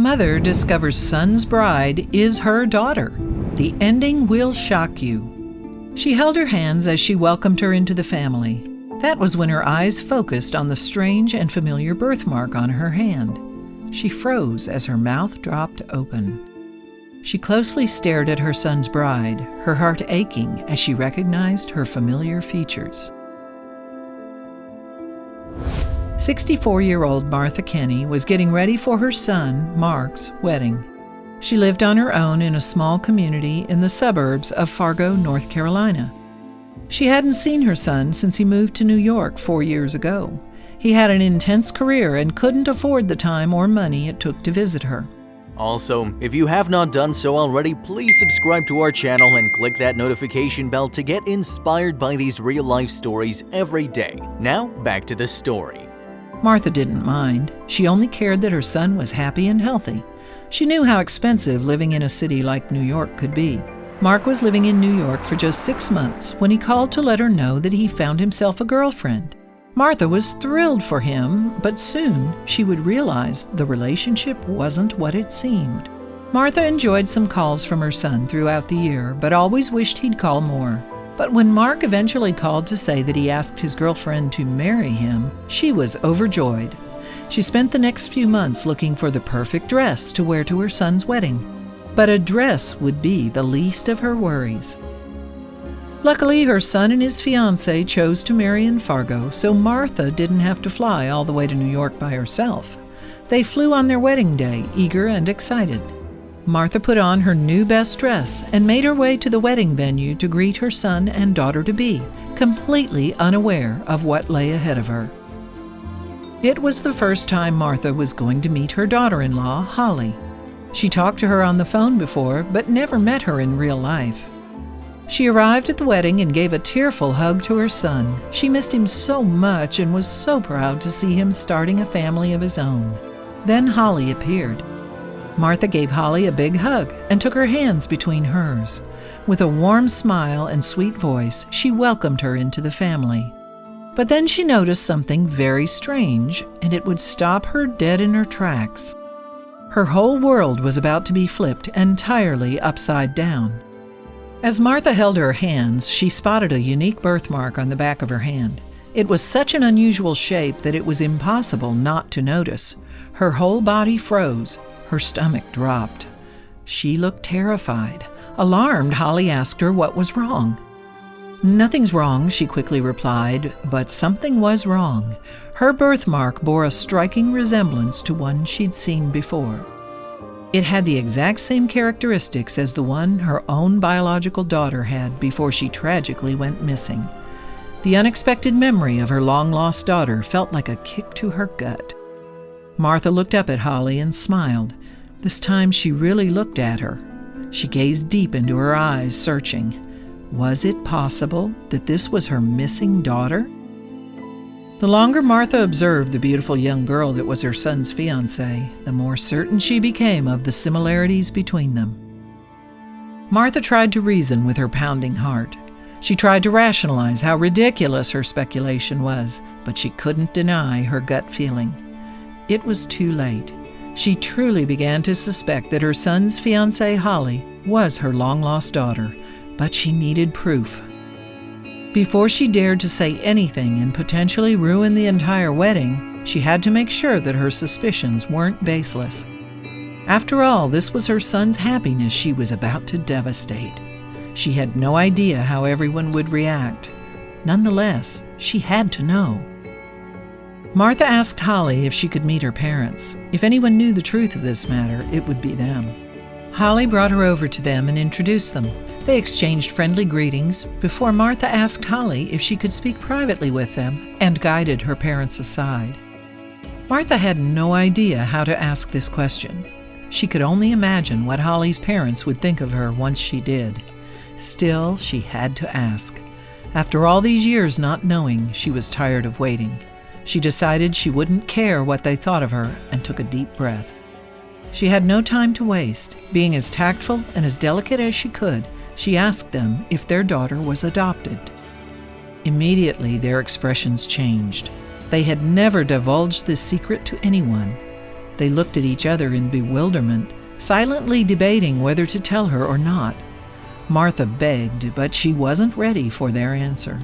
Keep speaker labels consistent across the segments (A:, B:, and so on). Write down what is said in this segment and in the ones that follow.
A: Mother discovers son's bride is her daughter. The ending will shock you. She held her hands as she welcomed her into the family. That was when her eyes focused on the strange and familiar birthmark on her hand. She froze as her mouth dropped open. She closely stared at her son's bride, her heart aching as she recognized her familiar features. 64-year-old Martha Kenny was getting ready for her son, Mark's, wedding. She lived on her own in a small community in the suburbs of Fargo, North Carolina. She hadn't seen her son since he moved to New York 4 years ago. He had an intense career and couldn't afford the time or money it took to visit her.
B: Also, if you have not done so already, please subscribe to our channel and click that notification bell to get inspired by these real-life stories every day. Now, back to the story.
A: Martha didn't mind. She only cared that her son was happy and healthy. She knew how expensive living in a city like New York could be. Mark was living in New York for just 6 months when he called to let her know that he found himself a girlfriend. Martha was thrilled for him, but soon she would realize the relationship wasn't what it seemed. Martha enjoyed some calls from her son throughout the year, but always wished he'd call more. But when Mark eventually called to say that he asked his girlfriend to marry him, she was overjoyed. She spent the next few months looking for the perfect dress to wear to her son's wedding. But a dress would be the least of her worries. Luckily, her son and his fiancée chose to marry in Fargo, so Martha didn't have to fly all the way to New York by herself. They flew on their wedding day, eager and excited. Martha put on her new best dress and made her way to the wedding venue to greet her son and daughter-to-be, completely unaware of what lay ahead of her. It was the first time Martha was going to meet her daughter-in-law, Holly. She talked to her on the phone before, but never met her in real life. She arrived at the wedding and gave a tearful hug to her son. She missed him so much and was so proud to see him starting a family of his own. Then Holly appeared. Martha gave Holly a big hug and took her hands between hers. With a warm smile and sweet voice, she welcomed her into the family. But then she noticed something very strange, and it would stop her dead in her tracks. Her whole world was about to be flipped entirely upside down. As Martha held her hands, she spotted a unique birthmark on the back of her hand. It was such an unusual shape that it was impossible not to notice. Her whole body froze. Her stomach dropped. She looked terrified. Alarmed, Holly asked her what was wrong. "Nothing's wrong," she quickly replied, but something was wrong. Her birthmark bore a striking resemblance to one she'd seen before. It had the exact same characteristics as the one her own biological daughter had before she tragically went missing. The unexpected memory of her long-lost daughter felt like a kick to her gut. Martha looked up at Holly and smiled. This time she really looked at her. She gazed deep into her eyes, searching. Was it possible that this was her missing daughter? The longer Martha observed the beautiful young girl that was her son's fiancée, the more certain she became of the similarities between them. Martha tried to reason with her pounding heart. She tried to rationalize how ridiculous her speculation was, but she couldn't deny her gut feeling. It was too late. She truly began to suspect that her son's fiancée, Holly, was her long-lost daughter, but she needed proof. Before she dared to say anything and potentially ruin the entire wedding, she had to make sure that her suspicions weren't baseless. After all, this was her son's happiness she was about to devastate. She had no idea how everyone would react. Nonetheless, she had to know. Martha asked Holly if she could meet her parents. If anyone knew the truth of this matter, it would be them. Holly brought her over to them and introduced them. They exchanged friendly greetings before Martha asked Holly if she could speak privately with them and guided her parents aside. Martha had no idea how to ask this question. She could only imagine what Holly's parents would think of her once she did. Still, she had to ask. After all these years not knowing, she was tired of waiting. She decided she wouldn't care what they thought of her and took a deep breath. She had no time to waste. Being as tactful and as delicate as she could, she asked them if their daughter was adopted. Immediately, their expressions changed. They had never divulged this secret to anyone. They looked at each other in bewilderment, silently debating whether to tell her or not. Martha begged, but she wasn't ready for their answer.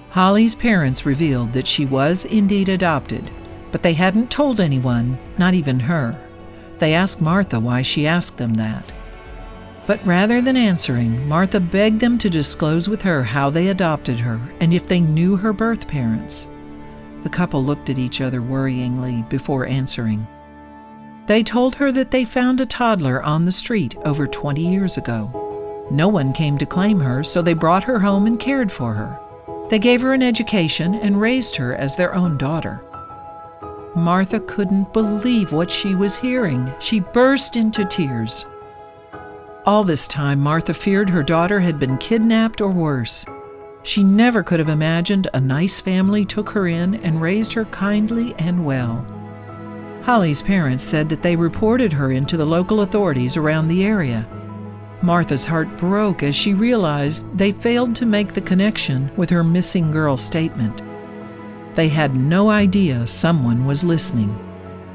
A: Holly's parents revealed that she was indeed adopted, but they hadn't told anyone, not even her. They asked Martha why she asked them that. But rather than answering, Martha begged them to disclose with her how they adopted her and if they knew her birth parents. The couple looked at each other worryingly before answering. They told her that they found a toddler on the street over 20 years ago. No one came to claim her, so they brought her home and cared for her. They gave her an education and raised her as their own daughter. Martha couldn't believe what she was hearing. She burst into tears. All this time, Martha feared her daughter had been kidnapped or worse. She never could have imagined a nice family took her in and raised her kindly and well. Holly's parents said that they reported her into the local authorities around the area. Martha's heart broke as she realized they failed to make the connection with her missing girl statement. They had no idea someone was listening.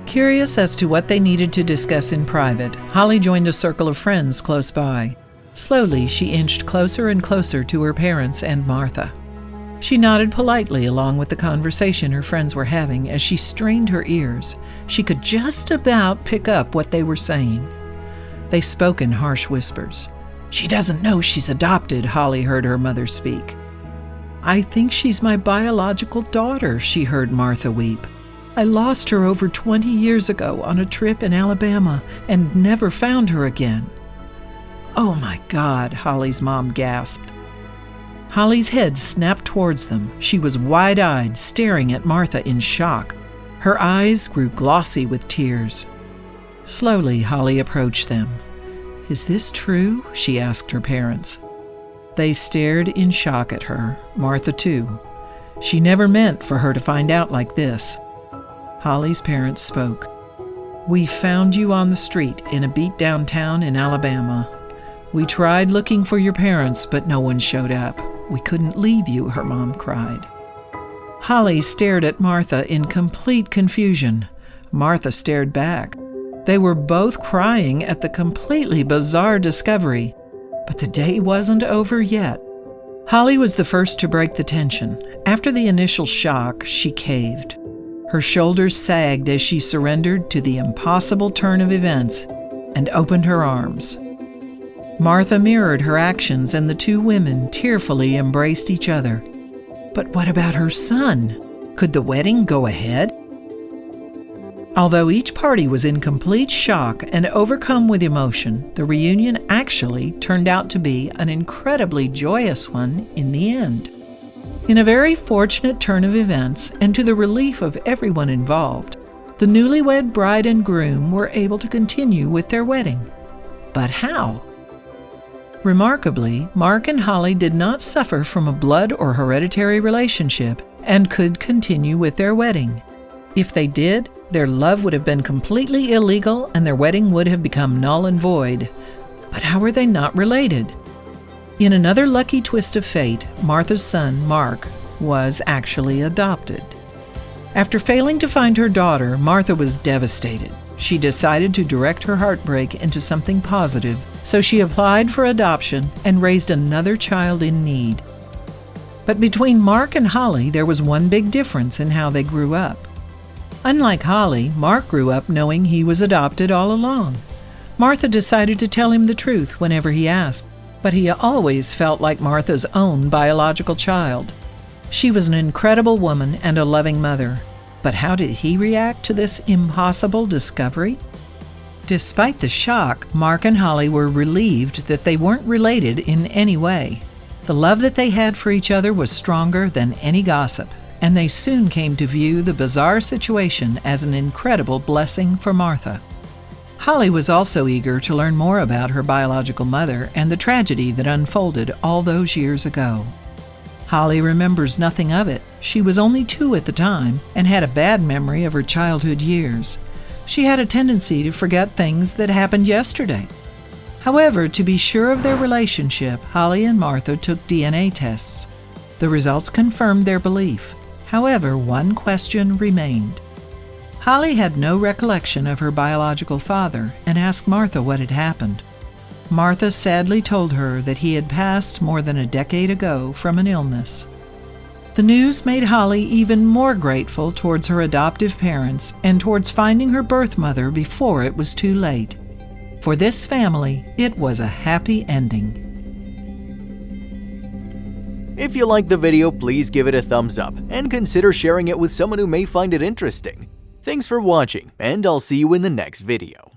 A: Curious as to what they needed to discuss in private, Holly joined a circle of friends close by. Slowly, she inched closer and closer to her parents and Martha. She nodded politely along with the conversation her friends were having as she strained her ears. She could just about pick up what they were saying. They spoke in harsh whispers. "She doesn't know she's adopted," Holly heard her mother speak. "I think she's my biological daughter," she heard Martha weep. "I lost her over 20 years ago on a trip in Alabama and never found her again." "Oh my God," Holly's mom gasped. Holly's head snapped towards them. She was wide-eyed, staring at Martha in shock. Her eyes grew glossy with tears. Slowly, Holly approached them. "Is this true?" she asked her parents. They stared in shock at her, Martha too. She never meant for her to find out like this. Holly's parents spoke. "We found you on the street in a beat-down town in Alabama. We tried looking for your parents, but no one showed up. We couldn't leave you," her mom cried. Holly stared at Martha in complete confusion. Martha stared back. They were both crying at the completely bizarre discovery. But the day wasn't over yet. Holly was the first to break the tension. After the initial shock, she caved. Her shoulders sagged as she surrendered to the impossible turn of events and opened her arms. Martha mirrored her actions, and the two women tearfully embraced each other. But what about her son? Could the wedding go ahead? Although each party was in complete shock and overcome with emotion, the reunion actually turned out to be an incredibly joyous one in the end. In a very fortunate turn of events, and to the relief of everyone involved, the newlywed bride and groom were able to continue with their wedding. But how? Remarkably, Mark and Holly did not suffer from a blood or hereditary relationship and could continue with their wedding. If they did, their love would have been completely illegal and their wedding would have become null and void. But how were they not related? In another lucky twist of fate, Martha's son, Mark, was actually adopted. After failing to find her daughter, Martha was devastated. She decided to direct her heartbreak into something positive, so she applied for adoption and raised another child in need. But between Mark and Holly, there was one big difference in how they grew up. Unlike Holly, Mark grew up knowing he was adopted all along. Martha decided to tell him the truth whenever he asked, but he always felt like Martha's own biological child. She was an incredible woman and a loving mother. But how did he react to this impossible discovery? Despite the shock, Mark and Holly were relieved that they weren't related in any way. The love that they had for each other was stronger than any gossip, and they soon came to view the bizarre situation as an incredible blessing for Martha. Holly was also eager to learn more about her biological mother and the tragedy that unfolded all those years ago. Holly remembers nothing of it. She was only 2 at the time and had a bad memory of her childhood years. She had a tendency to forget things that happened yesterday. However, to be sure of their relationship, Holly and Martha took DNA tests. The results confirmed their belief. However, one question remained. Holly had no recollection of her biological father and asked Martha what had happened. Martha sadly told her that he had passed more than a decade ago from an illness. The news made Holly even more grateful towards her adoptive parents and towards finding her birth mother before it was too late. For this family, it was a happy ending.
B: If you liked the video, please give it a thumbs up and consider sharing it with someone who may find it interesting. Thanks for watching, and I'll see you in the next video.